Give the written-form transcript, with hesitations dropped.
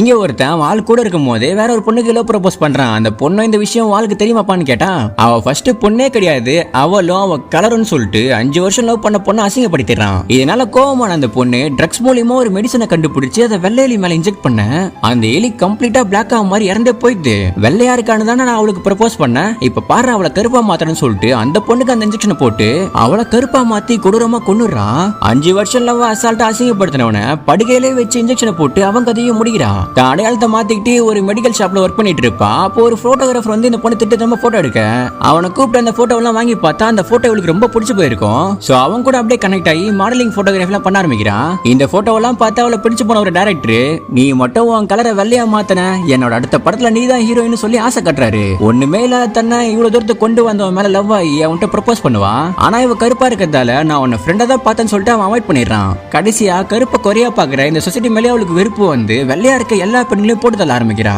இங்க ஒருத்தன் வாள் கூட இருக்கும் போதே வேற ஒரு பொண்ணுக்கு லவ் ப்ரப்போஸ் பண்றான். அந்த பொண்ணு இந்த விஷயம் வாளுக்கு தெரியுமாப்பான்னு கேட்டா, அவ ஃபர்ஸ்ட் பொண்ணே கிடையாது, அவளும் அவ கலருன்னு சொல்லிட்டு 5 வருஷம் லவ் பண்ண பொண்ணு அசிங்கப்படுத்திடுறான். இதனால கோவமான அந்த பொண்ணு ட்ரக்ஸ் மூலியமா ஒரு மெடிசனை கண்டுபிடிச்சு அதை வெள்ளை எலி மேல இன்ஜெக்ட் பண்ண அந்த எலி கம்ப்ளீட்டா பிளாக் ஆக மாதிரி இறந்தே போயிடுது. வெள்ளையா இருக்கான்னு தானே நான் அவளுக்கு ப்ரப்போஸ் பண்ணேன், இப்ப பாரு அவளை கருப்பா மாத்தறேன்னு சொல்லிட்டு அந்த பொண்ணுக்கு அந்த இன்ஜெக்ஷனை போட்டு அவளை கருப்பா மாத்தி கொடூரமா கொன்னுறான். 5 வருஷம் லவ் அசால்ட்டா அசிங்கப்படுத்தினவன படுகையிலே வச்சு இன்ஜெக்ஷனை போட்டு அவன் கதையை முடிக்கிறான். தான் அடையாளத்தை மாத்திக்கிட்டு ஒரு மெடிக்கல் ஷாப்ல ஒர்க் பண்ணிட்டு இருப்பா. அப்போ ஒரு போட்டோகிராஃபர் வந்து இந்த பொண்ணு திட்டமா போட்டோ எடுக்க அவனை கூப்பிட்டு அந்த போட்டோ எல்லாம் வாங்கி பார்த்தா அந்த போட்டோ இவளுக்கு ரொம்ப பிடிச்சு போயிருக்கும். சோ அவன் கூட அப்படியே கனெக்ட் ஆகி மாடலிங் போட்டோகிராஃபி எல்லாம் பண்ண ஆரம்பிக்கிறான். இந்த போட்டோ எல்லாம் பார்த்து அவளை பிடிச்சு போன ஒரு டைரக்டர், நீ மட்டும் உன் கலரை வெள்ளையா மாத்தன, என்னோட அடுத்த படத்துல நீ தான் ஹீரோயின் சொல்லி ஆசை கட்டுறாரு. ஒண்ணுமே இல்லாத தன்னை இவ்வளவு தூரத்துக்கு கொண்டு வந்தவன் மேல லவ் ஆகி அவன்கிட்ட ப்ரப்போஸ் பண்ணுவான். ஆனா இவ கருப்பா இருக்கிறதால நான் உன்னை ஃப்ரெண்டா தான் பார்த்தேன்னு சொல்லிட்டு அவன் அவாய்ட் பண்ணிடுறான். கடைசியா கருப்பை குறையா பாக்குற இந்த சொசைட்டி மேலே அவளுக்கு வெறுப்பு வந்து வெள்ளையா இருக்க எல்லா பெண்களையும் போட்டு தள்ள ஆரம்பிக்கிறான்.